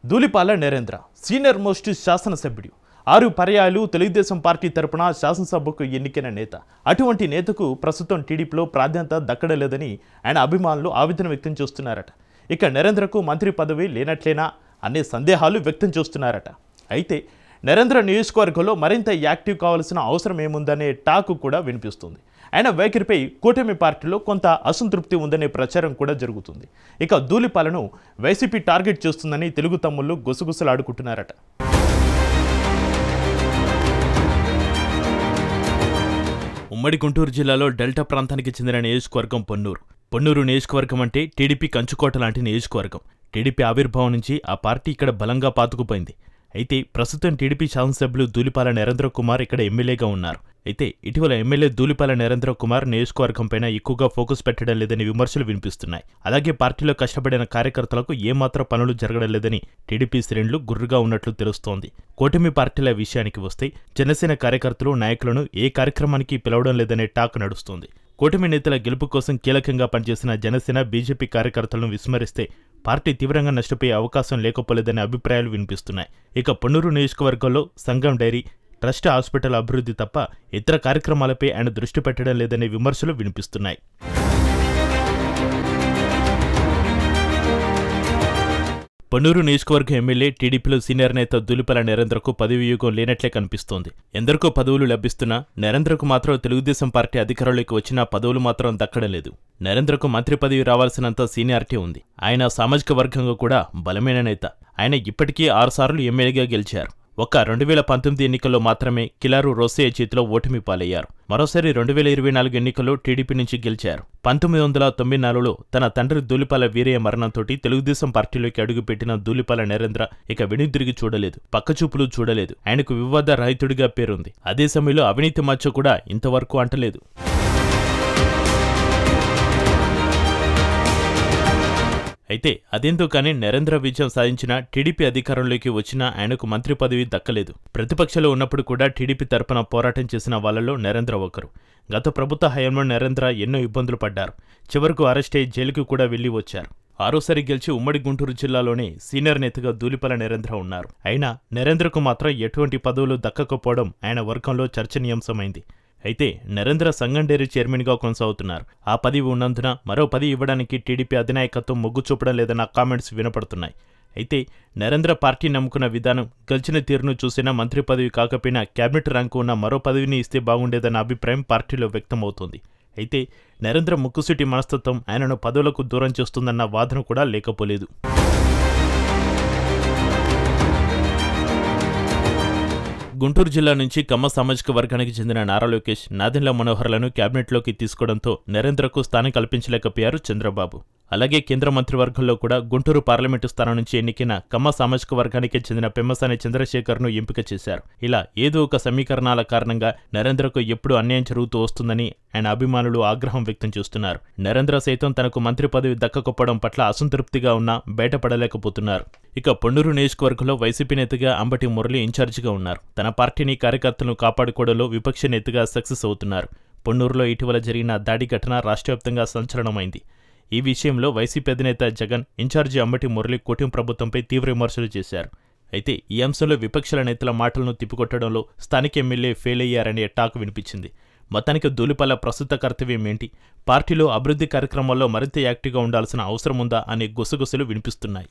Dhulipala Narendra senior most శాసనసభ్యుడు 6 పర్యాయాలు Telugu Desam party తరపున శాసనసభకు ఎన్నికైన నేత. అటువంటి నేతకు ప్రస్తుతం టీడీపీలో ప్రాధాన్యత దక్కడలేదని ఆయన అభిమానులు ఆవేదన వ్యక్తం చేస్తున్నారట. ఇక నరేంద్రకు మంత్రి పదవి లేనట్లేనా అనే సందేహాలు వ్యక్తం చేస్తున్నారట. అయితే నరేంద్ర నియోజకవర్గంలో మరింత యాక్టివ్ కావాల్సిన అవసరం ఏముందనే టాక్ కూడా వినిపిస్తుంది. ఆయన వైఖరిపై కూటమి పార్టీలో కొంత అసంతృప్తి ఉందనే ప్రచారం కూడా జరుగుతుంది. ఇక ధూళిపాలను వైసీపీ టార్గెట్ చేస్తుందని తెలుగు తమ్ముళ్ళు గుసగుసలాడుకుంటున్నారట. ఉమ్మడి గుంటూరు జిల్లాలో డెల్టా ప్రాంతానికి చెందిన నియోజకవర్గం పొన్నూరు నియోజకవర్గం అంటే టీడీపీ కంచుకోట లాంటి నియోజకవర్గం. టీడీపీ ఆవిర్భావం నుంచి ఆ పార్టీ ఇక్కడ బలంగా పాతుకుపోయింది. అయితే ప్రస్తుతం టీడీపీ శాసనసభ్యులు ధూళిపాల నరేంద్ర కుమార్ ఇక్కడ ఎమ్మెల్యేగా ఉన్నారు. అయితే ఇటీవల ఎమ్మెల్యే ధూళిపాల నరేంద్ర కుమార్ నియోజకవర్గంపైన ఎక్కువగా ఫోకస్ పెట్టడం లేదని విమర్శలు వినిపిస్తున్నాయి. అలాగే పార్టీలో కష్టపడిన కార్యకర్తలకు ఏమాత్రం పనులు జరగడం లేదని టీడీపీ శ్రేణులు గుర్రుగా ఉన్నట్లు తెలుస్తోంది. కూటమి పార్టీల విషయానికి వస్తే జనసేన కార్యకర్తలు నాయకులను ఏ కార్యక్రమానికి పిలవడం లేదనే టాక్ నడుస్తోంది. కూటమి నేతల గెలుపు కోసం కీలకంగా పనిచేసిన జనసేన బీజేపీ కార్యకర్తలను విస్మరిస్తే పార్టీ తీవ్రంగా నష్టపోయే అవకాశం లేకపోలేదనే అభిప్రాయాలు వినిపిస్తున్నాయి. ఇక పొన్నూరు నియోజకవర్గంలో సంగం డైరీ, ట్రస్ట్ హాస్పిటల్ అభివృద్ధి తప్ప ఇతర కార్యక్రమాలపై ఆయన దృష్టి పెట్టడం లేదనే విమర్శలు వినిపిస్తున్నాయి. పొన్నూరు నియోజకవర్గం ఎమ్మెల్యే టీడీపీలో సీనియర్ నేత ధూళిపాల నరేంద్రకు పదవి వ్యూహం లేనట్లే కనిపిస్తోంది. ఎందరికో పదవులు లభిస్తున్నా నరేంద్రకు మాత్రం తెలుగుదేశం పార్టీ అధికారంలోకి వచ్చినా పదవులు మాత్రం దక్కడం లేదు. నరేంద్రకు మంత్రి పదవి రావాల్సినంత సీనియారిటీ ఉంది. ఆయన సామాజిక వర్గంగా కూడా బలమైన నేత. ఆయన ఇప్పటికీ 6 సార్లు ఎమ్మెల్యేగా గెలిచారు. ఒక్క 2019 ఎన్నికల్లో మాత్రమే కిలారు రోసయ్య చేతిలో ఓటమి పాలయ్యారు. మరోసారి 2024 ఎన్నికల్లో టీడీపీ నుంచి గెలిచారు. 1994లో తన తండ్రి ధూళిపాల వీరయ్య మరణంతో తెలుగుదేశం పార్టీలోకి అడుగుపెట్టిన ధూళిపాల నరేంద్ర ఇక వెనుదిరిగి చూడలేదు, పక్కచూపులు చూడలేదు. ఆయనకు వివాద రహితుడిగా పేరుంది. అదే సమయంలో అవినీతి మచ్చ కూడా ఇంతవరకు అంటలేదు. అయితే అదేందో కానీ నరేంద్ర విజయం సాధించిన టీడీపీ అధికారంలోకి వచ్చినా ఆయనకు మంత్రి పదవి దక్కలేదు. ప్రతిపక్షంలో ఉన్నప్పుడు కూడా టీడీపీ తరపున పోరాటం చేసిన వాళ్లలో నరేంద్ర ఒకరు. గత ప్రభుత్వ హయాంలో నరేంద్ర ఎన్నో ఇబ్బందులు పడ్డారు. చివరకు అరెస్ట్ అయి జైలుకు కూడా వెళ్లి వచ్చారు. 6సారి గెలిచి ఉమ్మడి గుంటూరు జిల్లాలోనే సీనియర్ నేతగా ధూళిపాల నరేంద్ర ఉన్నారు. అయినా నరేంద్రకు మాత్రం ఎటువంటి పదవులు దక్కకపోవడం ఆయన వర్గంలో చర్చనీయాంశమైంది. అయితే నరేంద్ర సంగం డైరీ చైర్మన్గా కొనసాగుతున్నారు. ఆ పదవి ఉన్నందున మరో పదవి ఇవ్వడానికి టీడీపీ అధినాయకత్వం మొగ్గు చూపడం లేదన్న కామెంట్స్ వినపడుతున్నాయి. అయితే నరేంద్ర పార్టీ నమ్ముకున్న విధానం, గెలిచిన తీరును చూసినా మంత్రి పదవి కాకపోయినా క్యాబినెట్ ర్యాంకు ఉన్న మరో పదవిని ఇస్తే బాగుండేదన్న అభిప్రాయం పార్టీలో వ్యక్తమవుతోంది. అయితే నరేంద్ర ముక్కుసూటి మనస్తత్వం ఆయనను పదవులకు దూరం చేస్తుందన్న వాదన కూడా లేకపోలేదు. గుంటూరు జిల్లా నుంచి కమ్మ సామాజిక వర్గానికి చెందిన నారా లోకేష్, నాదెండ్ల మనోహర్లను క్యాబినెట్లోకి తీసుకోవడంతో నరేంద్రకు స్థానం కల్పించలేకపోయారు చంద్రబాబు. అలాగే కేంద్ర మంత్రివర్గంలో కూడా గుంటూరు పార్లమెంటు స్థానం నుంచి ఎన్నికైన కమ్మ సామాజిక వర్గానికి చెందిన పెమ్మసాని చంద్రశేఖర్ను ఎంపిక చేశారు. ఇలా ఏదో ఒక సమీకరణాల కారణంగా నరేంద్రకు ఎప్పుడు అన్యాయం జరుగుతూ వస్తుందని ఆయన అభిమానులు ఆగ్రహం వ్యక్తం చేస్తున్నారు. నరేంద్ర సైతం తనకు మంత్రి పదవి దక్కకపోవడం పట్ల అసంతృప్తిగా ఉన్నా బయటపడలేకపోతున్నారు. ఇక పొన్నూరు నియోజకవర్గంలో వైసీపీ నేతగా అంబటి మురళి ఇన్ఛార్జిగా ఉన్నారు. తన పార్టీని, కార్యకర్తలను కాపాడుకోవడంలో విపక్ష నేతగా సక్సెస్ అవుతున్నారు. పొన్నూరులో ఇటీవల జరిగిన దాడి ఘటన రాష్ట్రవ్యాప్తంగా సంచలనమైంది. ఈ విషయంలో వైసీపీ అధినేత జగన్, ఇన్ఛార్జి అంబటి మురళి కూటమి ప్రభుత్వంపై తీవ్ర విమర్శలు చేశారు. అయితే ఈ అంశంలో విపక్షాల నేతల మాటలను తిప్పికొట్టడంలో స్థానిక ఎమ్మెల్యే ఫెయిల్ అయ్యారనే టాక్ వినిపించింది. మొత్తానికి ధూళిపాల ప్రస్తుత కర్తవ్యం ఏంటి, పార్టీలో అభివృద్ధి కార్యక్రమాల్లో మరింత యాక్టివ్గా ఉండాల్సిన అవసరం ఉందా అనే గుసగుసలు వినిపిస్తున్నాయి.